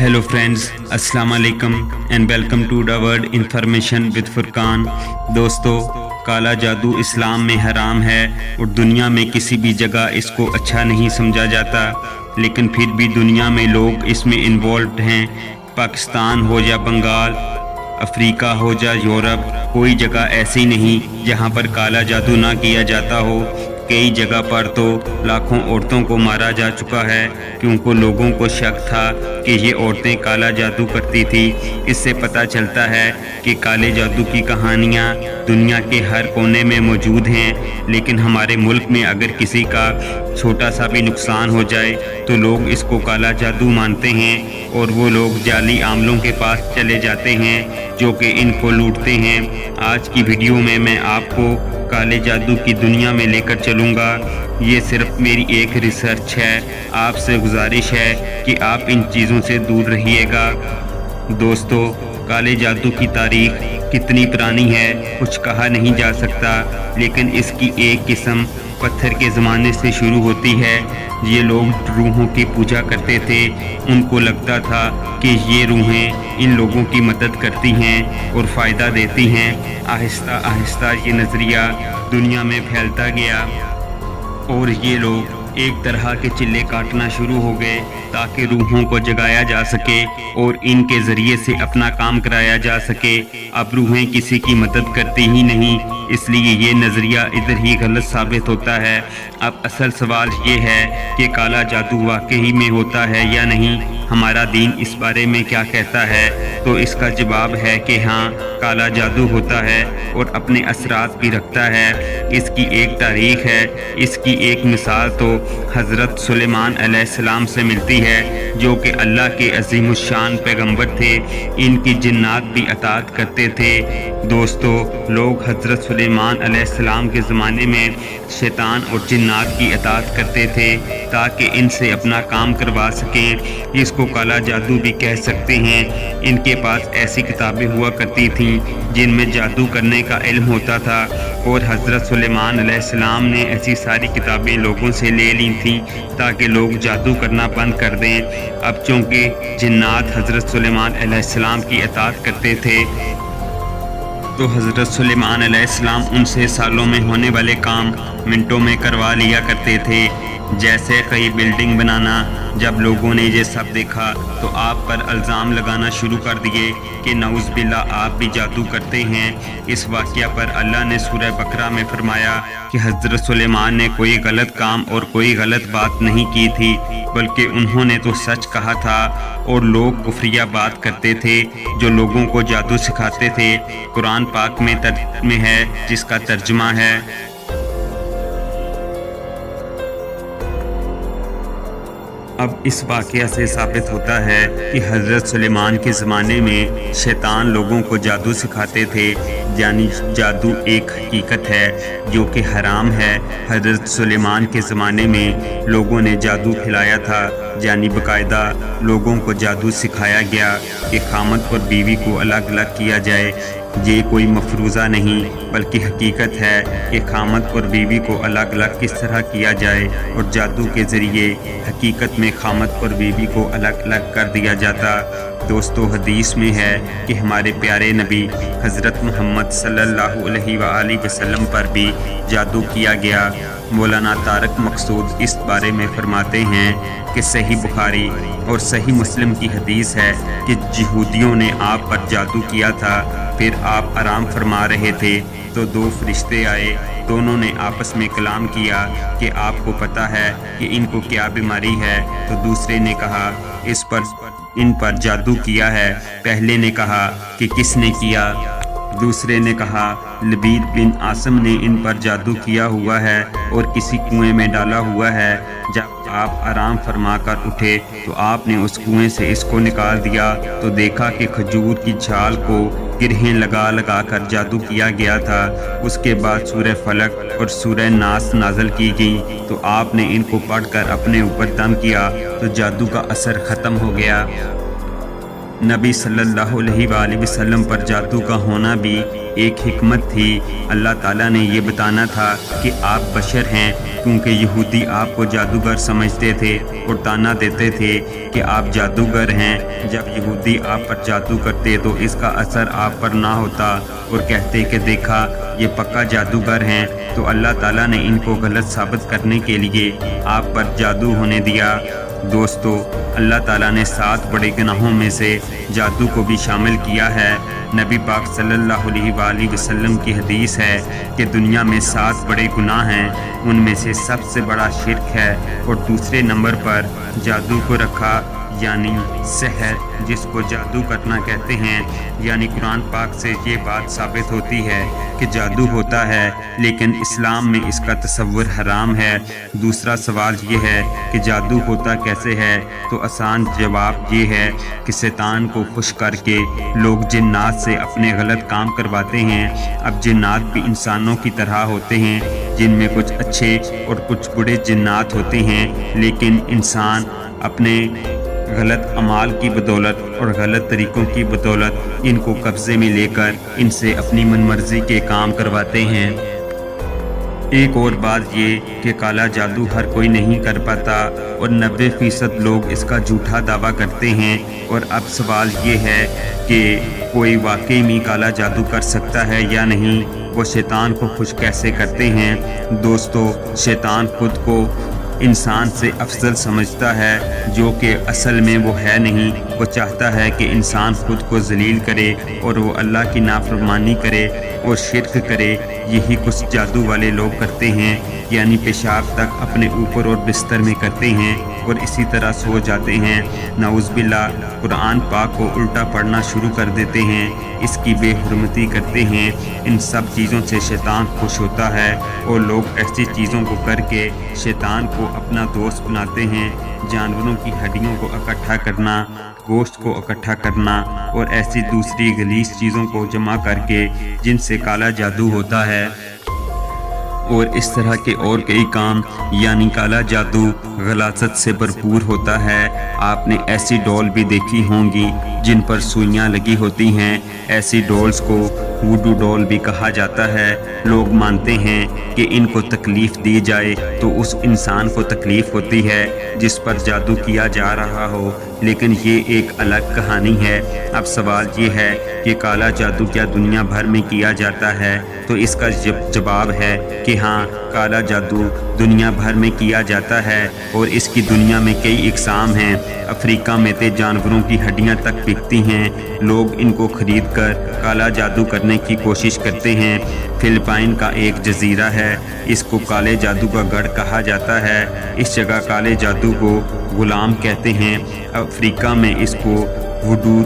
Hello friends, अस्सलाम वालेकुम and welcome to the word information with Furqan. दोस्तों, काला जादू इस्लाम में हराम है और दुनिया में किसी भी जगह इसको अच्छा नहीं समझा जाता, लेकिन फिर भी दुनिया में लोग इसमें इन्वॉल्व हैं। पाकिस्तान हो या बंगाल, अफ्रीका हो या यूरोप, कोई जगह ऐसी नहीं जहां पर काला जादू ना किया जाता हो। कई जगह पर तो लाखों औरतों को मारा जा चुका है क्योंकि लोगों को शक था कि ये औरतें काला जादू करती थी। इससे पता चलता है कि काले जादू की कहानियाँ दुनिया के हर कोने में मौजूद हैं, लेकिन हमारे मुल्क में अगर किसी का छोटा सा भी नुकसान हो जाए तो लोग इसको काला जादू मानते हैं और वो लोग जाली आमलों के पास चले जाते हैं जो कि इनको लूटते हैं। आज की वीडियो में मैं आपको काले जादू की दुनिया में लेकर चलूँगा। ये सिर्फ मेरी एक रिसर्च है, आपसे गुजारिश है कि आप इन चीज़ों से दूर रहिएगा। दोस्तों, काले जादू की तारीख कितनी पुरानी है कुछ कहा नहीं जा सकता, लेकिन इसकी एक किस्म पत्थर के ज़माने से शुरू होती है। ये लोग रूहों की पूजा करते थे। उनको लगता था कि ये रूहें इन लोगों की मदद करती हैं और फ़ायदा देती हैं। आहिस्ता आहिस्ता ये नज़रिया दुनिया में फैलता गया और ये लोग एक तरह के चिल्ले काटना शुरू हो गए ताकि रूहों को जगाया जा सके और इनके ज़रिए से अपना काम कराया जा सके। अब रूहें किसी की मदद करती ही नहीं, इसलिए ये नज़रिया इधर ही गलत साबित होता है। अब असल सवाल ये है कि काला जादू वाकई में होता है या नहीं, हमारा दीन इस बारे में क्या कहता है। तो इसका जवाब है कि हाँ, काला जादू होता है और अपने असरात भी रखता है। इसकी एक तारीख है, इसकी एक मिसाल तो हज़रत सुलेमान अलैहिस्सलाम से मिलती है जो कि अल्लाह के अज़ीमुश्शान पैगंबर थे। इनकी जिन्नात भी अताअत करते थे। दोस्तों, लोग हज़रत सुलेमान अलैहिस्सलाम के ज़माने में शैतान और जिन्नात की अताअत करते थे ताकि इनसे अपना काम करवा सकें। इसको काला जादू भी कह सकते हैं। इनके पास ऐसी किताबें हुआ करती थीं जिनमें जादू करने का इल्म होता था और हज़रत सुलेमान अलैहिस्सलाम ने ऐसी सारी किताबें लोगों से ले ली थीं ताकि लोग जादू करना बंद कर दें। अब चूँकि जिन्नात हज़रत सुलेमान अलैहिस्सलाम की अताअत करते थे तो हज़रत सुलेमान अलैहिस्सलाम उनसे सालों में होने वाले काम मिनटों में करवा लिया करते थे, जैसे कई बिल्डिंग बनाना। जब लोगों ने ये सब देखा तो आप पर इल्ज़ाम लगाना शुरू कर दिए कि नऊज़ बिल्लाह आप भी जादू करते हैं। इस वाक़या पर अल्लाह ने सूरह बकरा में फरमाया कि हज़रत सुलेमान ने कोई गलत काम और कोई गलत बात नहीं की थी, बल्कि उन्होंने तो सच कहा था और लोग कुफ्रिया बात करते थे जो लोगों को जादू सिखाते थे। कुरान पाक में है जिसका तर्जुमा है, अब इस वाक़या से साबित होता है कि हज़रत सुलेमान के ज़माने में शैतान लोगों को जादू सिखाते थे, यानी जादू एक हकीकत है जो कि हराम है। हज़रत सुलेमान के ज़माने में लोगों ने जादू फैलाया था, यानी बाकायदा लोगों को जादू सिखाया गया कि खामद और बीवी को अलग अलग किया जाए। ये कोई मफरूज़ा नहीं बल्कि हकीकत है कि खामद और बीवी को अलग अलग किस तरह किया जाए, और जादू के ज़रिए हकीकत में खामद और बीवी को अलग अलग कर दिया जाता। दोस्तों, हदीस में है कि हमारे प्यारे नबी हज़रत मोहम्मद सल्लल्लाहु अलैहि वसल्लम पर भी जादू किया गया। मौलाना तारक मकसूद इस बारे में फरमाते हैं कि सही बुखारी और सही मुस्लिम की हदीस है कि यहूदियों ने आप पर जादू किया था। फिर आप आराम फरमा रहे थे तो दो फरिश्ते आए, दोनों ने आपस में कलाम किया कि आपको पता है कि इनको क्या बीमारी है। तो दूसरे ने कहा इन पर जादू किया है। पहले ने कहा कि किसने किया? दूसरे ने कहा लबीद बिन आसम ने इन पर जादू किया हुआ है और किसी कुएं में डाला हुआ है। जब आप आराम फरमा कर उठे तो आपने उस कुएं से इसको निकाल दिया तो देखा कि खजूर की छाल को गिरहें लगा लगा कर जादू किया गया था। उसके बाद सूरह फलक और सूरह नास नाज़िल की गई तो आपने इनको पढ़कर अपने ऊपर दम किया तो जादू का असर ख़त्म हो गया। नबी सल्लल्लाहु अलैहि वसल्लम पर जादू का होना भी एक हिकमत थी। अल्लाह ताला ने ये बताना था कि आप बशर हैं, क्योंकि यहूदी आपको जादूगर समझते थे और ताना देते थे कि आप जादूगर हैं। जब यहूदी आप पर जादू करते तो इसका असर आप पर ना होता और कहते कि देखा ये पक्का जादूगर हैं, तो अल्लाह ताला ने इनको गलत साबित करने के लिए आप पर जादू होने दिया। दोस्तों, अल्लाह ताला ने 7 बड़े गुनाहों में से जादू को भी शामिल किया है। नबी पाक सल्लल्लाहु अलैहि वसल्लम की हदीस है कि दुनिया में 7 बड़े गुनाह हैं, उनमें से सबसे बड़ा शिर्क है और दूसरे नंबर पर जादू को रखा, यानी सहर, जिसको जादू करना कहते हैं। यानी कुरान पाक से ये बात साबित होती है कि जादू होता है, लेकिन इस्लाम में इसका तसव्वुर हराम है। दूसरा सवाल ये है कि जादू होता कैसे है, तो आसान जवाब ये है कि शैतान को खुश करके लोग जिन्नात से अपने गलत काम करवाते हैं। अब जिन्नात भी इंसानों की तरह होते हैं, जिनमें कुछ अच्छे और कुछ बुरे जिन्नात होते हैं, लेकिन इंसान अपने गलत अमाल की बदौलत और गलत तरीक़ों की बदौलत इनको कब्ज़े में लेकर इनसे अपनी मनमर्जी के काम करवाते हैं। एक और बात ये कि काला जादू हर कोई नहीं कर पाता और 90% लोग इसका झूठा दावा करते हैं। और अब सवाल ये है कि कोई वाकई में काला जादू कर सकता है या नहीं, वो शैतान को खुश कैसे करते हैं। दोस्तों, शैतान खुद को इंसान से अफजल समझता है, जो कि असल में वो है नहीं। वो चाहता है कि इंसान खुद को जलील करे और वो अल्लाह की नाफरमानी करे और शिर्क करे। यही कुछ जादू वाले लोग करते हैं, यानी पेशाब तक अपने ऊपर और बिस्तर में करते हैं और इसी तरह सो जाते हैं। नाउज़ुबिल्लाह, कुरान पाक को उल्टा पढ़ना शुरू कर देते हैं, इसकी बेहुरमती करते हैं। इन सब चीज़ों से शैतान खुश होता है और लोग ऐसी चीज़ों को करके शैतान को अपना दोस्त बनाते हैं। जानवरों की हड्डियों को इकट्ठा करना, गोश्त को इकट्ठा करना और ऐसी दूसरी गलीस चीज़ों को जमा करके जिनसे काला जादू होता है, और इस तरह के और कई काम, यानी काला जादू गलासत से भरपूर होता है। आपने ऐसी डॉल भी देखी होंगी जिन पर सुइयां लगी होती हैं। ऐसी डॉल्स को वुडू डॉल भी कहा जाता है। लोग मानते हैं कि इनको तकलीफ़ दी जाए तो उस इंसान को तकलीफ़ होती है जिस पर जादू किया जा रहा हो, लेकिन ये एक अलग कहानी है। अब सवाल ये है कि काला जादू क्या दुनिया भर में किया जाता है, तो इसका जवाब है कि हाँ, काला जादू दुनिया भर में किया जाता है और इसकी दुनिया में कई इकसाम हैं। अफ्रीका में तो जानवरों की हड्डियां तक बिकती हैं। लोग इनको खरीद कर काला जादू करने की कोशिश करते हैं। फिलिपाइन का एक जजीरा है, इसको काले जादू का गढ़ कहा जाता है। इस जगह काले जादू को गुलाम कहते हैं। अफ्रीका में इसको वुडू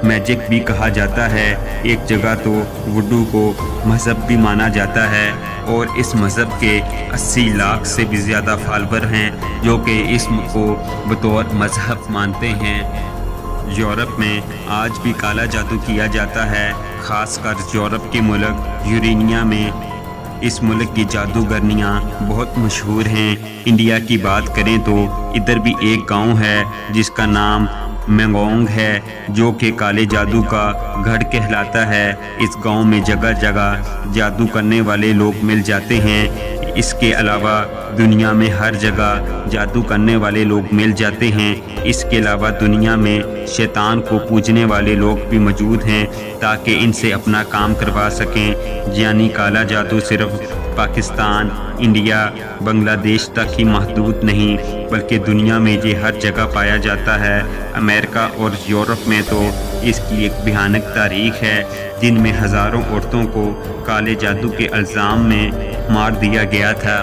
मैजिक भी कहा जाता है। एक जगह तो वुडू को मज़हब भी माना जाता है और इस मज़हब के 80 लाख से भी ज़्यादा फॉलोअर हैं जो कि इसम को बतौर मज़हब मानते हैं। यूरोप में आज भी काला जादू किया जाता है, ख़ासकर यूरोप के मुल्क यूरेनिया में। इस मुल्क की जादूगरनियाँ बहुत मशहूर हैं। इंडिया की बात करें तो इधर भी एक गांव है जिसका नाम मेंगोंग है, जो कि काले जादू का गढ़ कहलाता है। इस गांव में जगह जगह जादू करने वाले लोग मिल जाते हैं। इसके अलावा दुनिया में हर जगह जादू करने वाले लोग मिल जाते हैं। इसके अलावा दुनिया में शैतान को पूजने वाले लोग भी मौजूद हैं ताकि इनसे अपना काम करवा सकें। यानी काला जादू सिर्फ पाकिस्तान, इंडिया, बांग्लादेश तक ही महदूद नहीं, बल्कि दुनिया में ये हर जगह पाया जाता है। अमेरिका और यूरोप में तो इसकी एक भयानक तारीख है, जिनमें हज़ारों औरतों को काले जादू के इल्ज़ाम में मार दिया गया था,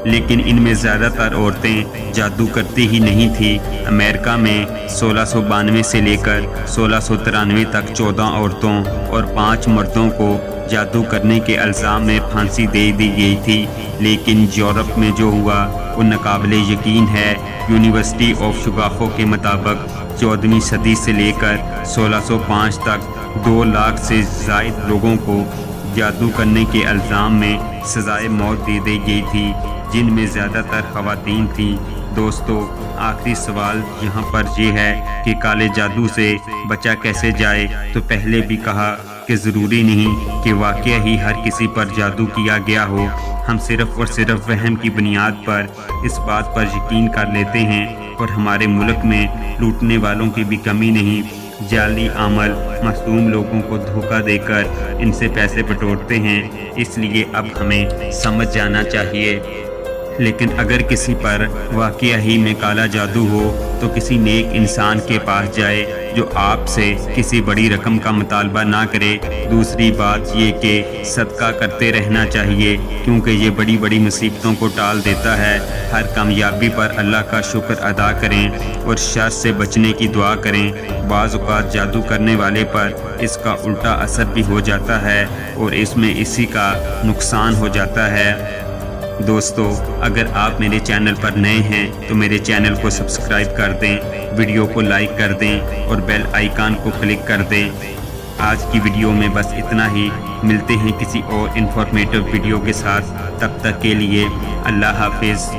लेकिन इनमें ज़्यादातर औरतें जादू करती ही नहीं थी। अमेरिका में 1692 से लेकर 1693 तक 14 औरतों और 5 मर्दों को जादू करने के इल्ज़ाम में फांसी दे दी गई थी। लेकिन यूरोप में जो हुआ वो नाकाबिले यकीन है। यूनिवर्सिटी ऑफ शिकागो के मुताबिक 14वीं सदी से लेकर 1605 तक 2 लाख से ज़ायद लोगों को जादू करने के इल्ज़ाम में सज़ाए मौत दे दी गई थी, जिनमें ज़्यादातर ख़वातीन थीं। दोस्तों, आखिरी सवाल यहाँ पर ये है कि काले जादू से बचा कैसे जाए। तो पहले भी कहा कि ज़रूरी नहीं कि वाकया ही हर किसी पर जादू किया गया हो। हम सिर्फ़ और सिर्फ वहम की बुनियाद पर इस बात पर यकीन कर लेते हैं, और हमारे मुल्क में लूटने वालों की भी कमी नहीं। जाली अमल मासूम लोगों को धोखा देकर इनसे पैसे बटोरते हैं, इसलिए अब हमें समझ जाना चाहिए। लेकिन अगर किसी पर वाकया ही में काला जादू हो तो किसी नेक इंसान के पास जाए जो आपसे किसी बड़ी रकम का मुतालबा ना करे। दूसरी बात ये कि सदका करते रहना चाहिए, क्योंकि ये बड़ी बड़ी मुसीबतों को टाल देता है। हर कामयाबी पर अल्लाह का शुक्र अदा करें और शर से बचने की दुआ करें। बाज़ औक़ात जादू करने वाले पर इसका उल्टा असर भी हो जाता है और इसमें इसी का नुकसान हो जाता है। दोस्तों, अगर आप मेरे चैनल पर नए हैं तो मेरे चैनल को सब्सक्राइब कर दें, वीडियो को लाइक कर दें और बेल आइकन को क्लिक कर दें। आज की वीडियो में बस इतना ही। मिलते हैं किसी और इन्फॉर्मेटिव वीडियो के साथ। तब तक के लिए अल्लाह हाफिज़।